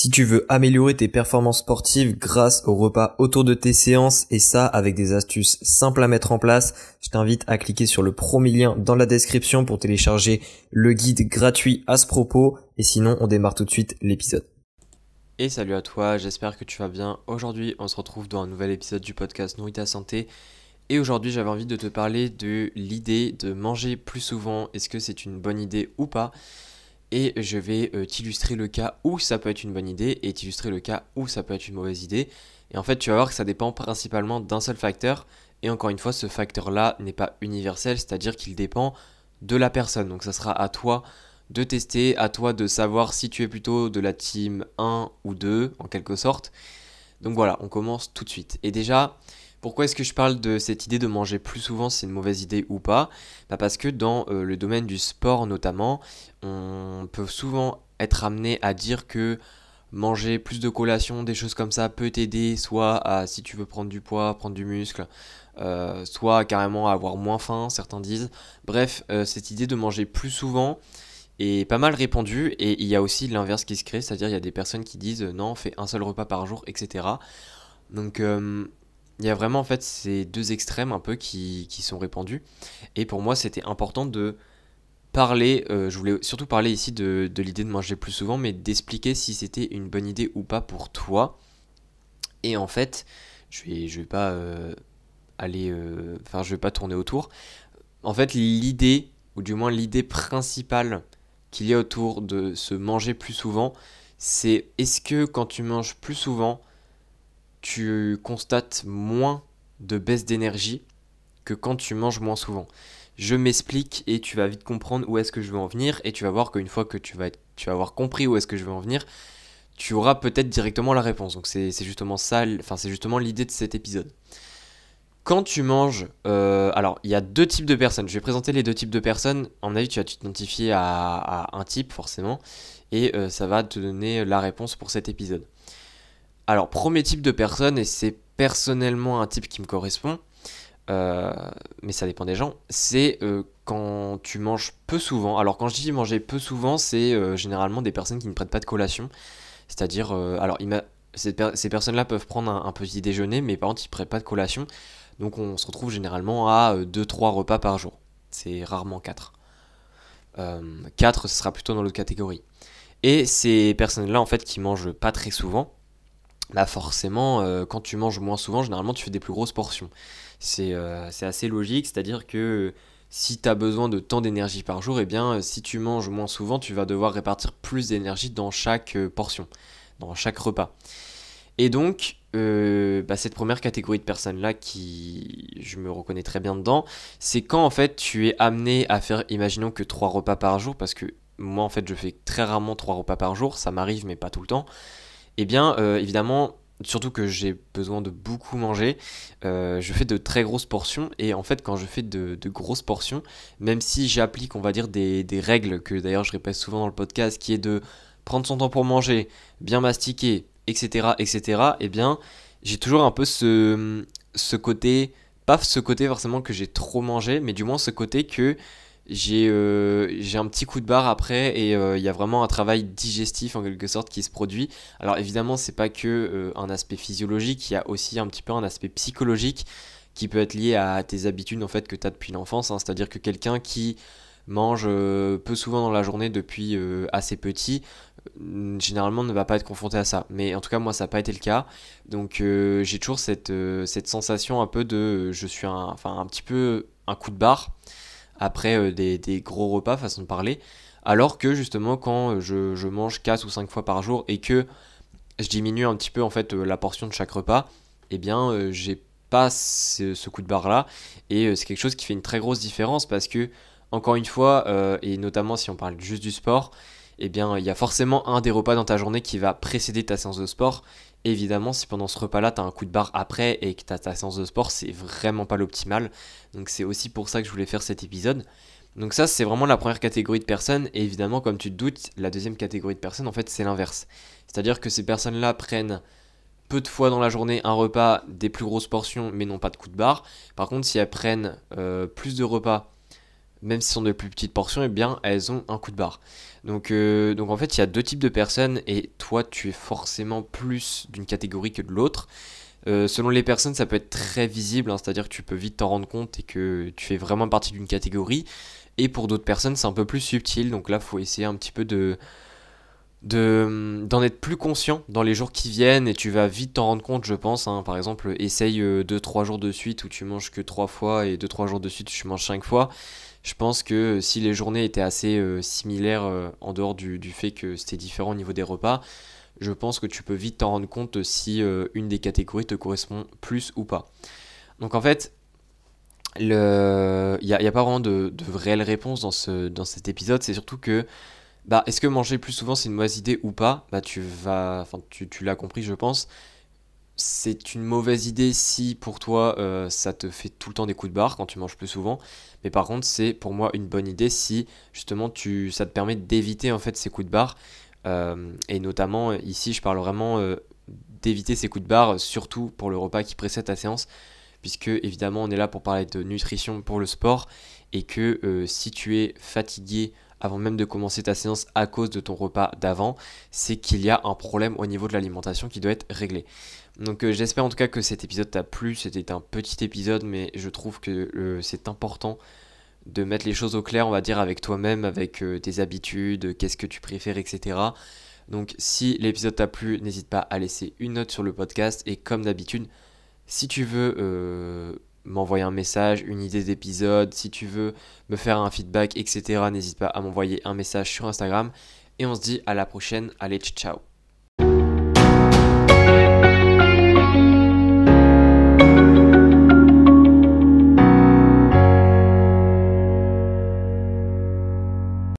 Si tu veux améliorer tes performances sportives grâce au repas autour de tes séances et ça avec des astuces simples à mettre en place, je t'invite à cliquer sur le premier lien dans la description pour télécharger le guide gratuit à ce propos. Et sinon, on démarre tout de suite l'épisode. Et salut à toi, j'espère que tu vas bien. Aujourd'hui, on se retrouve dans un nouvel épisode du podcast Nourris ta santé. Et aujourd'hui, j'avais envie de te parler de l'idée de manger plus souvent. Est-ce que c'est une bonne idée ou pas ? Et je vais t'illustrer le cas où ça peut être une bonne idée et t'illustrer le cas où ça peut être une mauvaise idée. Et en fait, tu vas voir que ça dépend principalement d'un seul facteur. Et encore une fois, ce facteur-là n'est pas universel, c'est-à-dire qu'il dépend de la personne. Donc ça sera à toi de tester, à toi de savoir si tu es plutôt de la team 1 ou 2, en quelque sorte. Donc voilà, on commence tout de suite. Et déjà, pourquoi est-ce que je parle de cette idée de manger plus souvent, si c'est une mauvaise idée ou pas ? Parce que dans le domaine du sport notamment, on peut souvent être amené à dire que manger plus de collations, des choses comme ça peut t'aider, soit à, si tu veux prendre du poids, prendre du muscle, soit carrément à avoir moins faim, certains disent. Bref, cette idée de manger plus souvent est pas mal répandue, et il y a aussi l'inverse qui se crée, c'est-à-dire il y a des personnes qui disent non, fais un seul repas par jour, etc. Donc il y a vraiment en fait ces deux extrêmes un peu qui sont répandus, et pour moi c'était important de parler, je voulais surtout parler ici de l'idée de manger plus souvent, mais d'expliquer si c'était une bonne idée ou pas pour toi. Et en fait, je vais pas je vais pas tourner autour. En fait, l'idée, ou du moins l'idée principale qu'il y a autour de se manger plus souvent, c'est est-ce que quand tu manges plus souvent, tu constates moins de baisse d'énergie que quand tu manges moins souvent. Je m'explique et tu vas vite comprendre où est-ce que je veux en venir, et tu vas voir qu'une fois que tu vas avoir compris où est-ce que je veux en venir, tu auras peut-être directement la réponse. Donc c'est justement ça, c'est justement l'idée de cet épisode. Quand tu manges, alors il y a deux types de personnes. Je vais présenter les deux types de personnes. En mon avis, tu vas t'identifier à un type forcément, et ça va te donner la réponse pour cet épisode. Alors, premier type de personne, et c'est personnellement un type qui me correspond, mais ça dépend des gens, c'est quand tu manges peu souvent. Alors quand je dis manger peu souvent, c'est généralement des personnes qui ne prennent pas de collation. C'est-à-dire, ces personnes-là peuvent prendre un petit déjeuner, mais par contre ils ne prennent pas de collation. Donc on se retrouve généralement à 2-3 repas par jour. C'est rarement 4. 4, ce sera plutôt dans l'autre catégorie. Et ces personnes-là, en fait, qui mangent pas très souvent, forcément, quand tu manges moins souvent, généralement tu fais des plus grosses portions. C'est assez logique, c'est-à-dire que si tu as besoin de tant d'énergie par jour, et bien si tu manges moins souvent, tu vas devoir répartir plus d'énergie dans chaque portion, dans chaque repas. Et donc, cette première catégorie de personnes-là, qui je me reconnais très bien dedans, c'est quand en fait tu es amené à faire, imaginons que 3 repas par jour, parce que moi en fait je fais très rarement 3 repas par jour, ça m'arrive mais pas tout le temps. Eh bien, évidemment, surtout que j'ai besoin de beaucoup manger, je fais de très grosses portions. Et en fait, quand je fais de grosses portions, même si j'applique, on va dire, des règles que d'ailleurs je répète souvent dans le podcast, qui est de prendre son temps pour manger, bien mastiquer, etc., etc., eh bien, j'ai toujours un peu ce côté, pas ce côté forcément que j'ai trop mangé, mais du moins ce côté que j'ai un petit coup de barre après, et il y a vraiment un travail digestif en quelque sorte qui se produit. Alors évidemment, c'est pas que un aspect physiologique, il y a aussi un petit peu un aspect psychologique qui peut être lié à tes habitudes en fait que tu as depuis l'enfance, hein. C'est-à-dire que quelqu'un qui mange peu souvent dans la journée depuis assez petit, généralement ne va pas être confronté à ça. Mais en tout cas, moi, ça n'a pas été le cas. Donc j'ai toujours cette sensation un peu de je suis un petit peu un coup de barre après des gros repas, façon de parler, alors que justement quand je mange 4 ou 5 fois par jour et que je diminue un petit peu en fait la portion de chaque repas, eh bien j'ai pas ce coup de barre là, et c'est quelque chose qui fait une très grosse différence, parce que encore une fois, et notamment si on parle juste du sport, eh bien il y a forcément un des repas dans ta journée qui va précéder ta séance de sport. Évidemment, si pendant ce repas-là, tu as un coup de barre après et que tu as ta séance de sport, c'est vraiment pas l'optimal. Donc c'est aussi pour ça que je voulais faire cet épisode. Donc ça, c'est vraiment la première catégorie de personnes. Et évidemment, comme tu te doutes, la deuxième catégorie de personnes, en fait, c'est l'inverse. C'est-à-dire que ces personnes-là prennent peu de fois dans la journée un repas, des plus grosses portions, mais n'ont pas de coup de barre. Par contre, si elles prennent plus de repas même si ce sont de plus petites portions, eh bien elles ont un coup de barre. Donc en fait, il y a deux types de personnes et toi, tu es forcément plus d'une catégorie que de l'autre. Selon les personnes, ça peut être très visible, hein, c'est-à-dire que tu peux vite t'en rendre compte et que tu fais vraiment partie d'une catégorie. Et pour d'autres personnes, c'est un peu plus subtil, donc là, il faut essayer un petit peu d'en être plus conscient dans les jours qui viennent et tu vas vite t'en rendre compte, je pense, hein. Par exemple, essaye 2-3 jours de suite où tu manges que 3 fois et 2-3 jours de suite où tu manges 5 fois. Je pense que si les journées étaient assez similaires en dehors du fait que c'était différent au niveau des repas, je pense que tu peux vite t'en rendre compte si une des catégories te correspond plus ou pas. Donc en fait, il y a pas vraiment de réelle réponse dans cet épisode, c'est surtout que bah, est-ce que manger plus souvent c'est une mauvaise idée ou pas? Bah enfin tu l'as compris je pense. C'est une mauvaise idée si pour toi ça te fait tout le temps des coups de barre quand tu manges plus souvent. Mais par contre c'est pour moi une bonne idée si justement ça te permet d'éviter en fait ces coups de barre. Et notamment ici je parle vraiment d'éviter ces coups de barre, surtout pour le repas qui précède ta séance. Puisque évidemment on est là pour parler de nutrition pour le sport et que si tu es fatigué avant même de commencer ta séance à cause de ton repas d'avant, c'est qu'il y a un problème au niveau de l'alimentation qui doit être réglé. Donc j'espère en tout cas que cet épisode t'a plu, c'était un petit épisode mais je trouve que c'est important de mettre les choses au clair, on va dire, avec toi-même, avec tes habitudes, qu'est-ce que tu préfères, etc. Donc si l'épisode t'a plu, n'hésite pas à laisser une note sur le podcast et comme d'habitude, si tu veux m'envoyer un message, une idée d'épisode, si tu veux me faire un feedback, etc., n'hésite pas à m'envoyer un message sur Instagram. Et on se dit à la prochaine. Allez, ciao.